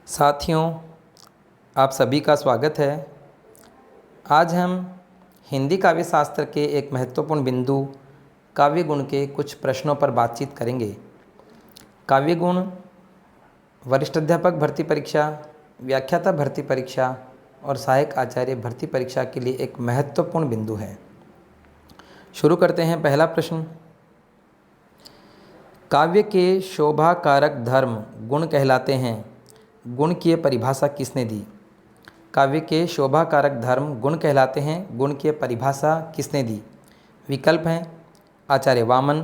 साथियों, आप सभी का स्वागत है। आज हम हिंदी काव्य शास्त्र के एक महत्वपूर्ण बिंदु काव्य गुण के कुछ प्रश्नों पर बातचीत करेंगे। काव्य गुण वरिष्ठ अध्यापक भर्ती परीक्षा, व्याख्याता भर्ती परीक्षा और सहायक आचार्य भर्ती परीक्षा के लिए एक महत्वपूर्ण बिंदु है। शुरू करते हैं। पहला प्रश्न, काव्य के शोभा कारक धर्म गुण कहलाते हैं, गुण की परिभाषा किसने दी? काव्य के शोभा कारक धर्म गुण कहलाते हैं, गुण की परिभाषा किसने दी? विकल्प हैं आचार्य वामन,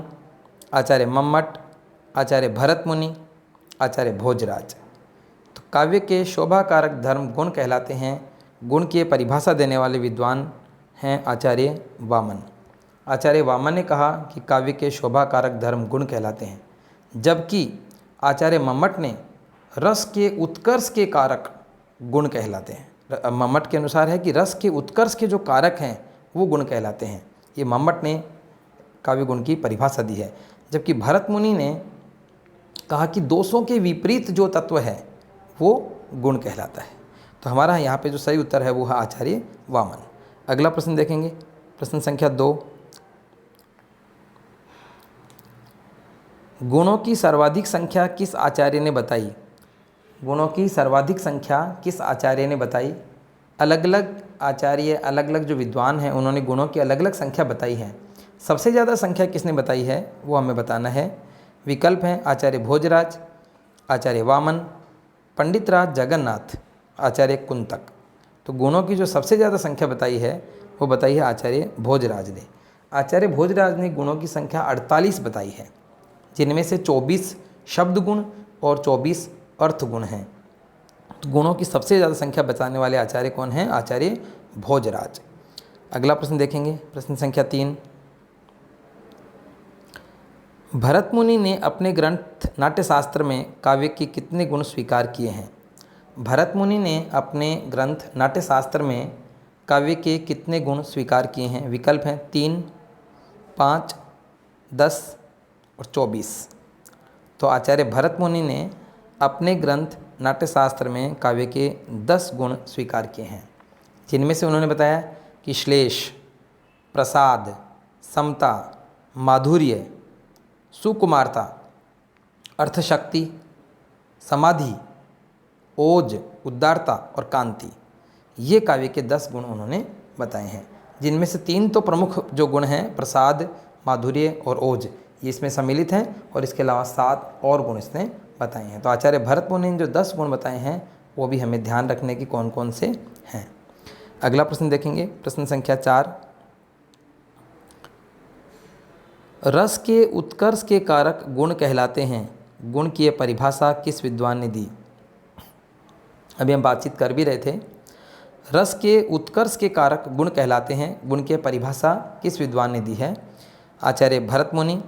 आचार्य मम्मट, आचार्य भरत मुनि, आचार्य भोजराज। तो काव्य के शोभा कारक धर्म गुण कहलाते हैं, गुण की परिभाषा देने वाले विद्वान हैं आचार्य वामन। आचार्य वामन ने कहा कि काव्य के शोभा कारक धर्म गुण कहलाते हैं, जबकि आचार्य मम्मट ने रस के उत्कर्ष के कारक गुण कहलाते हैं। मम्मट के अनुसार है कि रस के उत्कर्ष के जो कारक हैं वो गुण कहलाते हैं। ये मम्मट ने काव्य गुण की परिभाषा दी है। जबकि भरत मुनि ने कहा कि दोषों के विपरीत जो तत्व है वो गुण कहलाता है। तो हमारा यहाँ पे जो सही उत्तर है वो है आचार्य वामन। अगला प्रश्न देखेंगे, प्रश्न संख्या 2। गुणों की सर्वाधिक संख्या किस आचार्य ने बताई? गुणों की सर्वाधिक संख्या किस आचार्य ने बताई? अलग अलग आचार्य, अलग अलग जो विद्वान हैं उन्होंने गुणों की अलग अलग संख्या बताई है। सबसे ज़्यादा संख्या किसने बताई है वो हमें बताना है। विकल्प हैं आचार्य भोजराज, आचार्य वामन, पंडित राज जगन्नाथ, आचार्य कुंतक। तो गुणों की जो सबसे ज़्यादा संख्या बताई है वो बताई है आचार्य भोजराज ने। आचार्य भोजराज ने गुणों की संख्या 48 बताई है, जिनमें से 24 शब्द गुण और 24 अर्थ गुण हैं। तो गुणों की सबसे ज़्यादा संख्या बताने वाले आचार्य कौन हैं? आचार्य भोजराज। अगला प्रश्न देखेंगे, प्रश्न संख्या 3। भरत मुनि ने अपने ग्रंथ नाट्यशास्त्र में काव्य के कितने गुण स्वीकार किए हैं? भरत मुनि ने अपने ग्रंथ नाट्यशास्त्र में काव्य के कितने गुण स्वीकार किए हैं? विकल्प हैं 3, 5, 10 और 24। तो आचार्य भरत मुनि ने अपने ग्रंथ नाट्यशास्त्र में काव्य के 10 गुण स्वीकार किए हैं, जिनमें से उन्होंने बताया कि श्लेष, प्रसाद, समता, माधुर्य, सुकुमारता, अर्थशक्ति, समाधि, ओज, उदारता और कांति। ये काव्य के 10 गुण उन्होंने बताए हैं, जिनमें से 3 तो प्रमुख जो गुण हैं, प्रसाद, माधुर्य और ओज, ये इसमें सम्मिलित हैं, और इसके अलावा 7 और गुण इसने बताए हैं। तो आचार्य भरत मुनि ने जो 10 गुण बताए हैं वो भी हमें ध्यान रखने की कौन कौन से हैं। अगला प्रश्न देखेंगे, प्रश्न संख्या 4। रस के उत्कर्ष के कारक गुण कहलाते हैं, गुण की परिभाषा किस विद्वान ने दी? अभी हम बातचीत कर भी रहे थे। रस के उत्कर्ष के कारक गुण कहलाते हैं, गुण की परिभाषा किस विद्वान ने दी है? आचार्य भरत मुनि,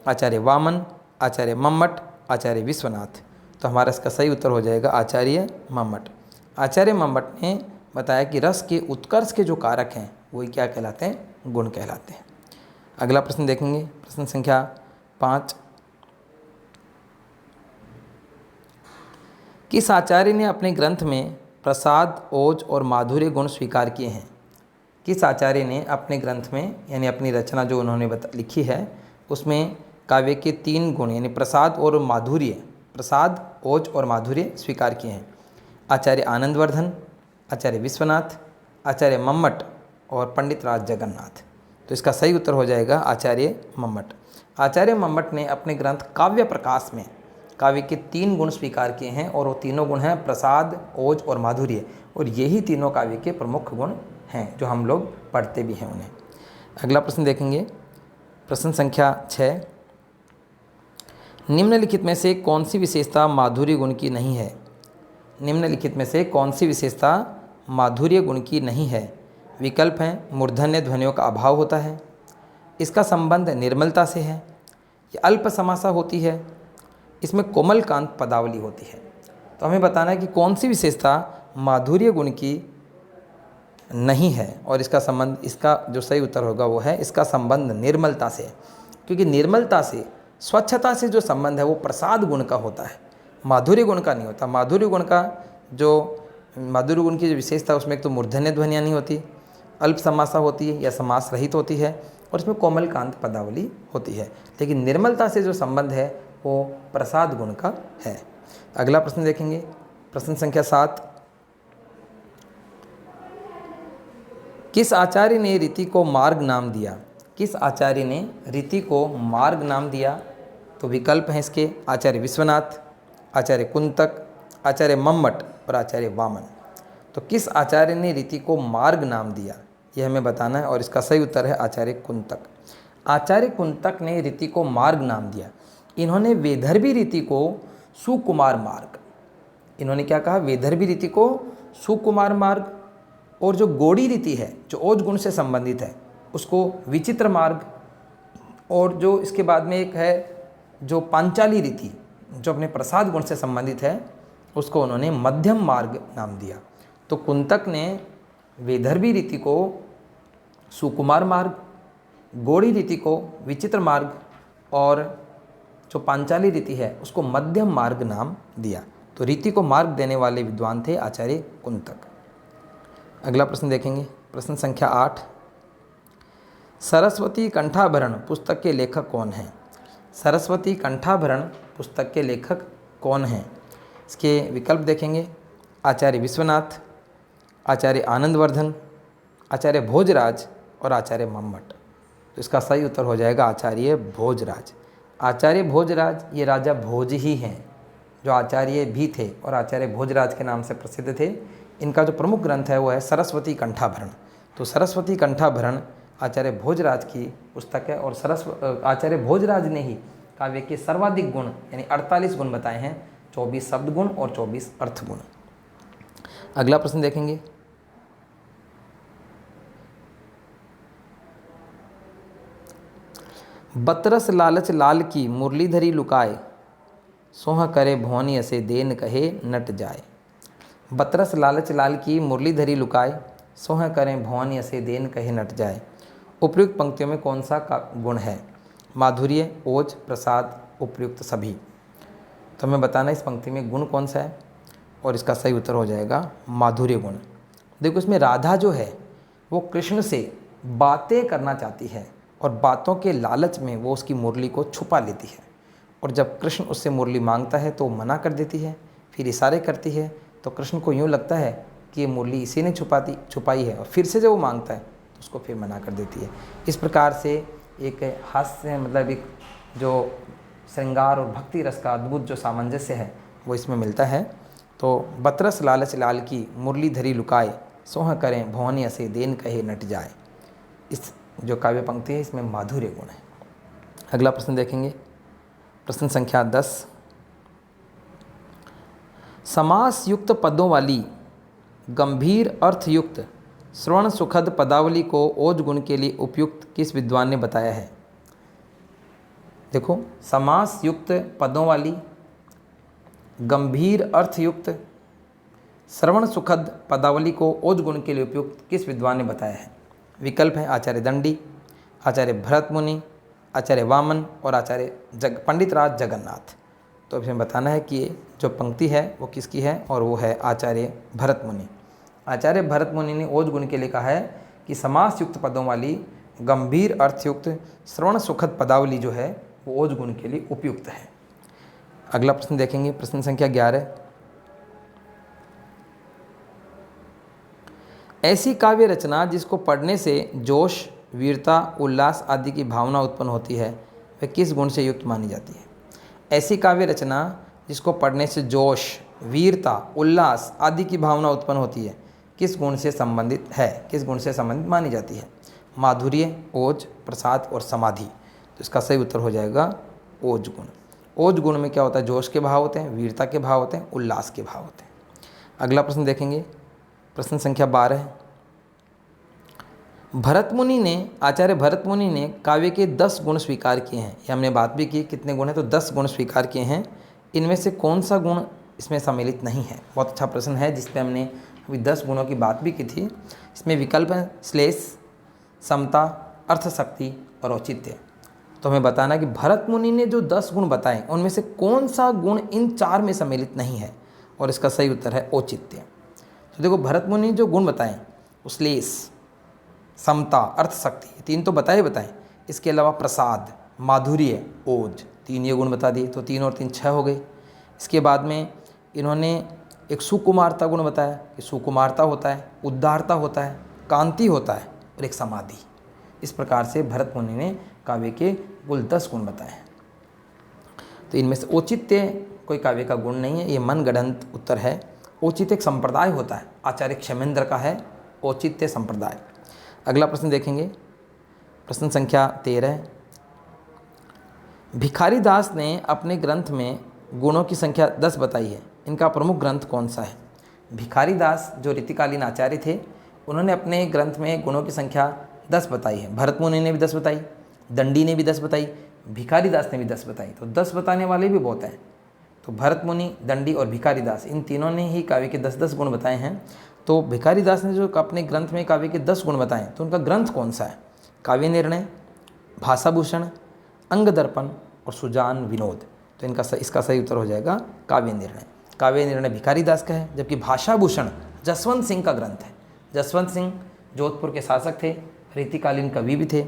आचार्य वामन, आचार्य मम्मट, आचार्य विश्वनाथ। तो हमारा इसका सही उत्तर हो जाएगा आचार्य मम्मट। आचार्य मम्मट ने बताया कि रस के उत्कर्ष के जो कारक हैं वही क्या कहलाते हैं? गुण कहलाते हैं। अगला प्रश्न देखेंगे, प्रश्न संख्या 5। किस आचार्य ने अपने ग्रंथ में प्रसाद, ओज और माधुर्य गुण स्वीकार किए हैं? किस आचार्य ने अपने ग्रंथ में, यानी अपनी रचना जो उन्होंने लिखी है उसमें काव्य के 3 गुण यानी प्रसाद और माधुर्य, प्रसाद, ओज और माधुर्य स्वीकार किए हैं? आचार्य आनंदवर्धन, आचार्य विश्वनाथ, आचार्य मम्मट और पंडित राज जगन्नाथ। तो इसका सही उत्तर हो जाएगा आचार्य मम्मट। आचार्य मम्मट ने अपने ग्रंथ काव्य प्रकाश में काव्य के 3 गुण स्वीकार किए हैं, और वो तीनों गुण हैं प्रसाद, ओज और माधुर्य, और यही तीनों काव्य के प्रमुख गुण हैं जो हम लोग पढ़ते भी हैं उन्हें। अगला प्रश्न देखेंगे, प्रश्न संख्या 6। निम्नलिखित में से कौन सी विशेषता माधुर्य गुण की नहीं है? निम्नलिखित में से कौन सी विशेषता माधुर्य गुण की नहीं है? विकल्प हैं मूर्धन्य ध्वनियों का अभाव होता है, इसका संबंध निर्मलता से है, ये अल्प समासा होती है, इसमें कोमल कांत पदावली होती है। तो हमें बताना है कि कौन सी विशेषता माधुर्य गुण की नहीं है, और इसका संबंध, इसका जो सही उत्तर होगा वो है इसका संबंध निर्मलता से, क्योंकि निर्मलता से, स्वच्छता से जो संबंध है वो प्रसाद गुण का होता है, माधुर्य गुण का नहीं होता। माधुर्य गुण का जो माधुर्य गुण की जो विशेषता है उसमें एक तो मूर्धन्य ध्वनियाँ नहीं होती, अल्प समासा होती है या समास रहित होती है, और इसमें कोमलकांत पदावली होती है। लेकिन निर्मलता से जो संबंध है वो प्रसाद गुण का है। अगला प्रश्न देखेंगे, प्रश्न संख्या 7। किस आचार्य ने रीति को मार्ग नाम दिया? किस आचार्य ने रीति को मार्ग नाम दिया? तो विकल्प हैं इसके, आचार्य विश्वनाथ, आचार्य कुंतक, आचार्य मम्मट और आचार्य वामन। तो किस आचार्य ने रीति को मार्ग नाम दिया, यह हमें बताना है, और इसका सही उत्तर है आचार्य कुंतक। आचार्य कुंतक ने रीति को मार्ग नाम दिया। इन्होंने वैदर्भी रीति को सुकुमार मार्ग, इन्होंने क्या कहा, वैदर्भी रीति को सुकुमार मार्ग, और जो गौड़ी रीति है जो ओज गुण से संबंधित है उसको विचित्र मार्ग, और जो इसके बाद में एक है जो पांचाली रीति जो अपने प्रसाद गुण से संबंधित है उसको उन्होंने मध्यम मार्ग नाम दिया। तो कुंतक ने वैदर्भी रीति को सुकुमार मार्ग, गौड़ी रीति को विचित्र मार्ग, और जो पांचाली रीति है उसको मध्यम मार्ग नाम दिया। तो रीति को मार्ग देने वाले विद्वान थे आचार्य कुंतक। अगला प्रश्न देखेंगे, प्रश्न संख्या 8। सरस्वती कंठाभरण पुस्तक के लेखक कौन हैं? सरस्वती कंठाभरण पुस्तक के लेखक कौन हैं? इसके विकल्प देखेंगे, आचार्य विश्वनाथ, आचार्य आनंदवर्धन, आचार्य भोजराज और आचार्य मम्मट। तो इसका सही उत्तर हो जाएगा आचार्य भोजराज। आचार्य भोजराज ये राजा भोज ही हैं जो आचार्य भी थे और आचार्य भोजराज के नाम से प्रसिद्ध थे। इनका जो प्रमुख ग्रंथ है वो है सरस्वती कंठाभरण। तो सरस्वती कंठाभरण आचार्य भोजराज की पुस्तक है, और आचार्य भोजराज ने ही काव्य के सर्वाधिक गुण यानी 48 गुण बताए हैं, 24 शब्द गुण और 24 अर्थ गुण। अगला प्रश्न देखेंगे, बतरस लालच लाल की मुरलीधरी लुकाए, सोह करे भौनी असे देन कहे नट जाए। बतरस लालच लाल की मुरलीधरी लुकाए, सोह करें भौनी असे देन कहे नट जाए। उपयुक्त पंक्तियों में कौन सा का गुण है? माधुर्य, ओज, प्रसाद, उपयुक्त सभी। तो हमें बताना इस पंक्ति में गुण कौन सा है, और इसका सही उत्तर हो जाएगा माधुर्य गुण। देखो इसमें राधा जो है वो कृष्ण से बातें करना चाहती है और बातों के लालच में वो उसकी मुरली को छुपा लेती है, और जब कृष्ण उससे मुरली मांगता है तो वो मना कर देती है, फिर इशारे करती है, तो कृष्ण को यूँ लगता है कि ये मुरली इसी ने छुपाई है, और फिर से जब वो मांगता है तो उसको फिर मना कर देती है। इस प्रकार से एक हास्य मतलब एक जो श्रृंगार और भक्ति रस का अद्भुत जो सामंजस्य है वो इसमें मिलता है। तो बतरस लालच लाल की मुरलीधरी लुकाए, सोह करें भौनी असे देन कहे नट जाए। इस जो काव्य पंक्ति है इसमें माधुर्य गुण है। अगला प्रश्न देखेंगे, प्रश्न संख्या 10। समास युक्त पदों वाली गंभीर अर्थयुक्त श्रवण सुखद पदावली को ओज गुण के लिए उपयुक्त किस विद्वान ने बताया है? देखो, समास युक्त पदों वाली गंभीर अर्थयुक्त श्रवण सुखद पदावली को ओज गुण के लिए उपयुक्त किस विद्वान ने बताया है? विकल्प है आचार्य दंडी, आचार्य भरत मुनि, आचार्य वामन और आचार्य पंडित राज जगन्नाथ। तो हमें बताना है कि जो पंक्ति है वो किसकी है, और वो है आचार्य भरत मुनि। आचार्य भरत मुनि ने ओज गुण के लिए कहा है कि समास युक्त पदों वाली गंभीर अर्थयुक्त श्रवण सुखद पदावली जो है वो ओज गुण के लिए उपयुक्त है। अगला प्रश्न देखेंगे, प्रश्न संख्या 11। ऐसी काव्य रचना जिसको पढ़ने से जोश, वीरता, उल्लास आदि की भावना उत्पन्न होती है वह किस गुण से युक्त मानी जाती है? ऐसी काव्य रचना जिसको पढ़ने से जोश, वीरता, उल्लास आदि की भावना उत्पन्न होती है किस गुण से संबंधित है, किस गुण से संबंधित मानी जाती है? माधुर्य, ओज, प्रसाद और समाधि। तो इसका सही उत्तर हो जाएगा ओज गुण। ओज गुण में क्या होता है? जोश के भाव होते हैं, वीरता के भाव होते हैं, उल्लास के भाव होते हैं। अगला प्रश्न देखेंगे, प्रश्न संख्या 12। आचार्य भरत मुनि ने काव्य के 10 गुण स्वीकार किए हैं। ये हमने बात भी की कितने गुण हैं, तो 10 गुण स्वीकार किए हैं। इनमें से कौन सा गुण इसमें सम्मिलित नहीं है? बहुत अच्छा प्रश्न है जिस पे हमने अभी 10 गुणों की बात भी की थी। इसमें विकल्प है श्लेष, समता, अर्थशक्ति और औचित्य। तो हमें बताना कि भरत मुनि ने जो 10 गुण बताए उनमें से कौन सा गुण इन 4 में सम्मिलित नहीं है, और इसका सही उत्तर है औचित्य। तो देखो भरत मुनि जो गुण बताएं, श्लेष, समता, अर्थ शक्ति, 3 तो बताएं। इसके अलावा प्रसाद, माधुर्य, ओज, 3 ये गुण बता दिए। तो 3 और 3 6 हो गए। इसके बाद में इन्होंने एक सुकुमारता गुण बताया कि सुकुमारता होता है, उदारता होता है, कांति होता है और एक समाधि। इस प्रकार से भरत मुनि ने काव्य के कुल 10 गुण बताए हैं। तो इनमें से औचित्य कोई काव्य का गुण नहीं है, ये मनगढ़ंत उत्तर है। औचित्य एक संप्रदाय होता है, आचार्य क्षेमेंद्र का है औचित्य संप्रदाय। अगला प्रश्न देखेंगे, प्रश्न संख्या 13। भिखारी दास ने अपने ग्रंथ में गुणों की संख्या 10 बताई है, इनका प्रमुख ग्रंथ कौन सा है? भिखारी दास जो रीतिकालीन आचार्य थे, उन्होंने अपने ग्रंथ में गुणों की संख्या 10 बताई है। भरत मुनि ने भी 10 बताई, दंडी ने भी 10 बताई, भिखारी दास ने भी 10 बताई। तो 10 बताने वाले भी बहुत हैं। तो भरत मुनि, दंडी और भिखारी दास, इन तीनों ने ही काव्य के 10-10 गुण बताए हैं। तो भिखारी दास ने जो अपने ग्रंथ में काव्य के 10 गुण बताए, तो उनका ग्रंथ कौन सा है? काव्य निर्णय, भाषाभूषण, अंग दर्पण और सुजान विनोद। तो इसका सही उत्तर हो जाएगा काव्य निर्णय। काव्य निर्णय भिखारी दास का है, जबकि भाषाभूषण जसवंत सिंह का ग्रंथ है। जसवंत सिंह जोधपुर के शासक थे, रीतिकालीन कवि भी थे।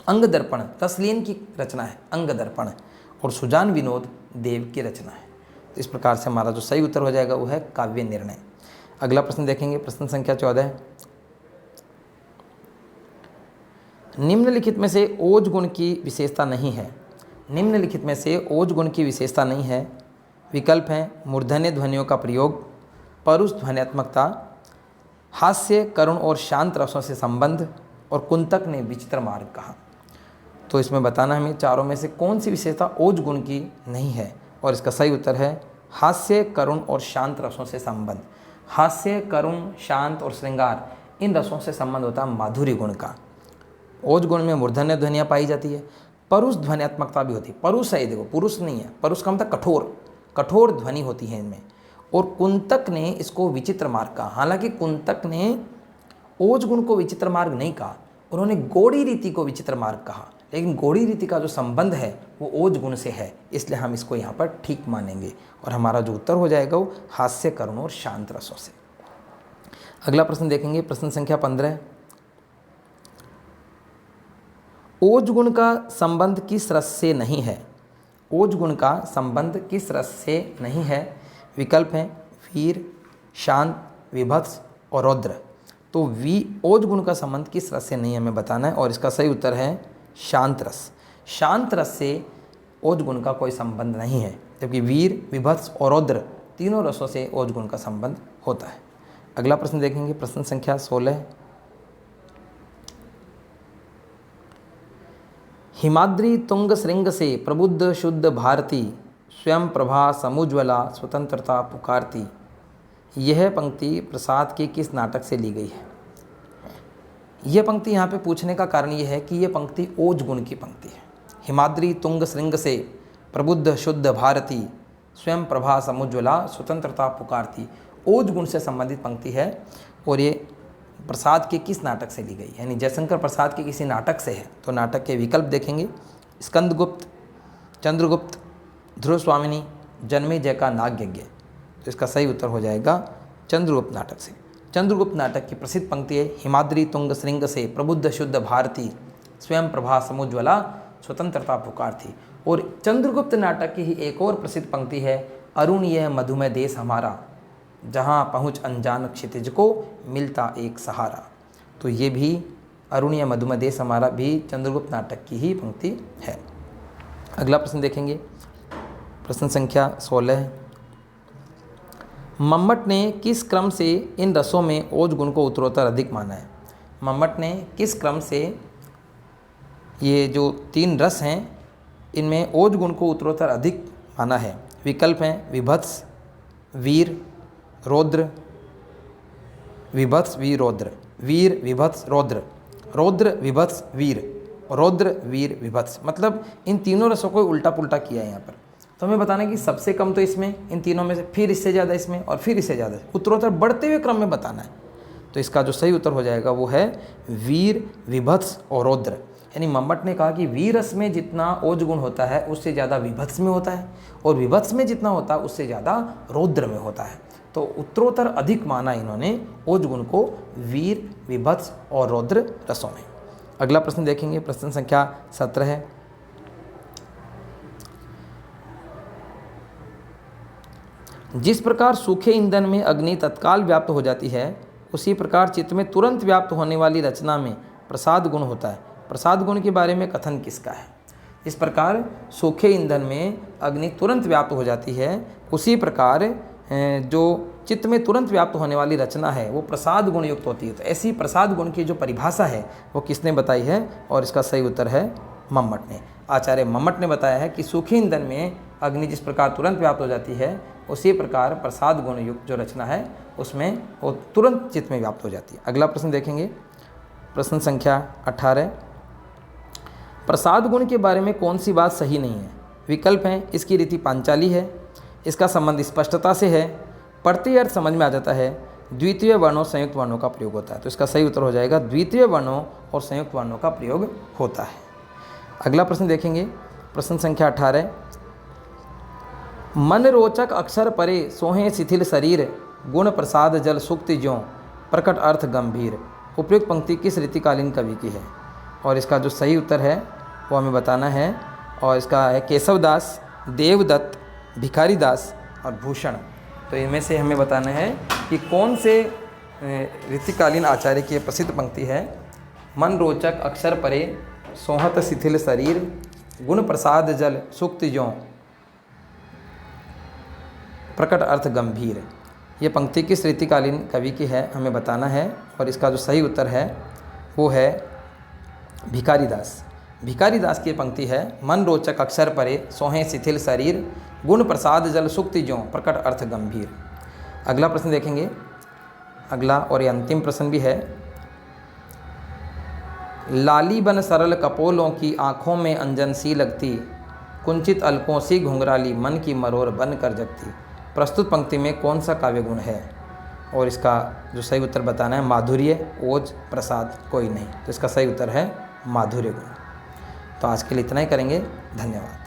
अंग दर्पण तसलीन की रचना है, अंग दर्पण, और सुजान विनोद देव की रचना है। तो इस प्रकार से हमारा जो सही उत्तर हो जाएगा वो है काव्य निर्णय। अगला प्रश्न देखेंगे, प्रश्न संख्या 14। निम्नलिखित में से ओज गुण की विशेषता नहीं है। निम्नलिखित में से ओज गुण की विशेषता नहीं है। विकल्प हैं मूर्धन्य ध्वनियों का प्रयोग, परुष ध्वन्यात्मकता, हास्य, करुण और शांत रसों से संबंध, और कुंतक ने विचित्र मार्ग कहा। तो इसमें बताना हमें चारों में से कौन सी विशेषता ओज गुण की नहीं है, और इसका सही उत्तर है हास्य, करुण और शांत रसों से संबंध। हास्य, करुण, शांत और श्रृंगार, इन रसों से संबंध होता है माधुर्य गुण का। ओज गुण में मूर्धन्य ध्वनियाँ पाई जाती है, परुष ध्वन्यात्मकता भी होती है। परुष है, देखो पुरुष नहीं है, परुष का मतलब कठोर ध्वनि होती है इनमें। और कुंतक ने इसको विचित्र मार्ग कहा। हालांकि कुंतक ने ओज गुण को विचित्र मार्ग नहीं कहा, उन्होंने गौड़ी रीति को विचित्र मार्ग कहा। लेकिन गौड़ी रीति का जो संबंध है वो ओज गुण से है, इसलिए हम इसको यहाँ पर ठीक मानेंगे, और हमारा जो उत्तर हो जाएगा वो हास्य, करुण और शांत रसों से। अगला प्रश्न देखेंगे, प्रश्न संख्या 15। ओज गुण का संबंध किस रस से नहीं है? ओज गुण का संबंध किस रस से नहीं है? विकल्प हैं वीर, शांत, विभत्स और रौद्र। तो ओज गुण का संबंध किस रस से नहीं है हमें बताना है, और इसका सही उत्तर है शांत रस। शांत रस से ओज गुण का कोई संबंध नहीं है, जबकि वीर, विभत्स और रौद्र तीनों रसों से ओज गुण का संबंध होता है। अगला प्रश्न देखेंगे, प्रश्न संख्या 16। हिमाद्री तुंग श्रृंग से प्रबुद्ध शुद्ध भारती, स्वयं प्रभा समुज्वला स्वतंत्रता पुकारती। यह पंक्ति प्रसाद के किस नाटक से ली गई है? यह पंक्ति यहाँ पे पूछने का कारण यह है कि यह पंक्ति ओज गुण की पंक्ति है। हिमाद्री तुंग श्रृंग से प्रबुद्ध शुद्ध भारती, स्वयं प्रभा समुज्वला स्वतंत्रता पुकारती, ओज गुण से संबंधित पंक्ति है। और ये प्रसाद के किस नाटक से ली गई, यानी जयशंकर प्रसाद के किसी नाटक से है। तो नाटक के विकल्प देखेंगे, स्कंदगुप्त, चंद्रगुप्त, ध्रुव स्वामिनी, जन्मेजय का नाग यज्ञ। तो इसका सही उत्तर हो जाएगा चंद्रगुप्त नाटक से। चंद्रगुप्त नाटक की प्रसिद्ध पंक्ति है, हिमाद्री तुंग श्रृंग से प्रबुद्ध शुद्ध भारती, स्वयं प्रभा समुज्वला स्वतंत्रता पुकारती। और चंद्रगुप्त नाटक की ही एक और प्रसिद्ध पंक्ति है, अरुण यह मधुमय देश हमारा, जहाँ पहुँच अनजान क्षितिज को मिलता एक सहारा। तो ये भी अरुण यह मधुमय देश हमारा भी चंद्रगुप्त नाटक की ही पंक्ति है। अगला प्रश्न देखेंगे, प्रश्न संख्या 16। मम्मट ने किस क्रम से इन रसों में ओज गुण को उत्तरोत्तर अधिक माना है? मम्मट ने किस क्रम से ये जो 3 रस हैं इनमें ओज गुण को उत्तरोत्तर अधिक माना है? विकल्प हैं विभत्स, वीर, रौद्र, विभत्स, वीर, रौद्र, वीर, विभत्स, रौद्र, रौद्र, विभत्स, वीर, रौद्र, वीर, विभत्स। मतलब इन तीनों रसों को उल्टा पुल्टा किया है यहाँ पर। तो हमें बताना है कि सबसे कम तो इसमें, इन तीनों में से, फिर इससे ज़्यादा इसमें, और फिर इससे ज़्यादा, उत्तरोत्तर बढ़ते हुए क्रम में बताना है। तो इसका जो सही उत्तर हो जाएगा वो है वीर, विभत्स और रौद्र, यानी मम्मट ने कहा कि वीरस में जितना ओज गुण होता है उससे ज़्यादा विभत्स में होता है, और विभत्स में जितना होता है उससे ज़्यादा रौद्र में होता है। तो उत्तरोत्तर अधिक माना इन्होंने ओज गुण को वीर, विभत्स और रौद्र रसों में। अगला प्रश्न देखेंगे, प्रश्न संख्या 17 है। जिस प्रकार सूखे ईंधन में अग्नि तत्काल व्याप्त हो जाती है, उसी प्रकार चित्त में तुरंत व्याप्त होने वाली रचना में प्रसाद गुण होता है। प्रसाद गुण के बारे में कथन किसका है? इस प्रकार सूखे ईंधन में अग्नि तुरंत व्याप्त हो जाती है, उसी प्रकार जो चित्त में तुरंत व्याप्त होने वाली रचना है वो प्रसाद गुण युक्त होती है। तो ऐसी प्रसाद गुण की जो परिभाषा है वो किसने बताई है? और इसका सही उत्तर है मम्मट ने। आचार्य मम्मट ने बताया है कि सूखे ईंधन में अग्नि जिस प्रकार तुरंत व्याप्त हो जाती है, उसी प्रकार प्रसाद गुण युक्त जो रचना है उसमें वो तुरंत चित्त में व्याप्त हो जाती है। अगला प्रश्न देखेंगे, प्रश्न संख्या 18। प्रसाद गुण के बारे में कौन सी बात सही नहीं है? विकल्प हैं, इसकी रीति पांचाली है, इसका संबंध स्पष्टता से है, पढ़ते अर्थ समझ में आ जाता है, द्वितीय वर्णों संयुक्त वर्णों का प्रयोग होता है। तो इसका सही उत्तर हो जाएगा द्वितीय वर्णों और संयुक्त वर्णों का प्रयोग होता है। अगला प्रश्न देखेंगे, प्रश्न संख्या 18। मन रोचक अक्षर परे सोहे शिथिल शरीर, गुण प्रसाद जल सुक्ति ज्यों, प्रकट अर्थ गंभीर। उपयुक्त पंक्ति किस रीतिकालीन कवि की है? और इसका जो सही उत्तर है वो हमें बताना है, और इसका है केशवदास, देवदत्त, भिखारीदास और भूषण। तो इनमें से हमें बताना है कि कौन से रीतिकालीन आचार्य की प्रसिद्ध पंक्ति है। मन रोचक अक्षर परे सोहत शिथिल शरीर, गुण प्रसाद जल सुक्ति ज्यों, प्रकट अर्थ गंभीर। ये पंक्ति किस रीतिकालीन कवि की है हमें बताना है, और इसका जो सही उत्तर है वो है भिखारीदास। भिखारीदास की पंक्ति है, मन रोचक अक्षर परे सोहे शिथिल शरीर, गुण प्रसाद जल सुक्ति ज्यों, प्रकट अर्थ गंभीर। अगला प्रश्न देखेंगे, अगला और ये अंतिम प्रश्न भी है। लाली बन सरल कपोलों की आँखों में अंजन सी लगती, कुंचित अलकों सी घुंघराली मन की मरोर बन कर जगती। प्रस्तुत पंक्ति में कौन सा काव्य गुण है? और इसका जो सही उत्तर बताना है माधुर्य, ओज, प्रसाद, कोई नहीं। तो इसका सही उत्तर है माधुर्य गुण। तो आज के लिए इतना ही करेंगे, धन्यवाद।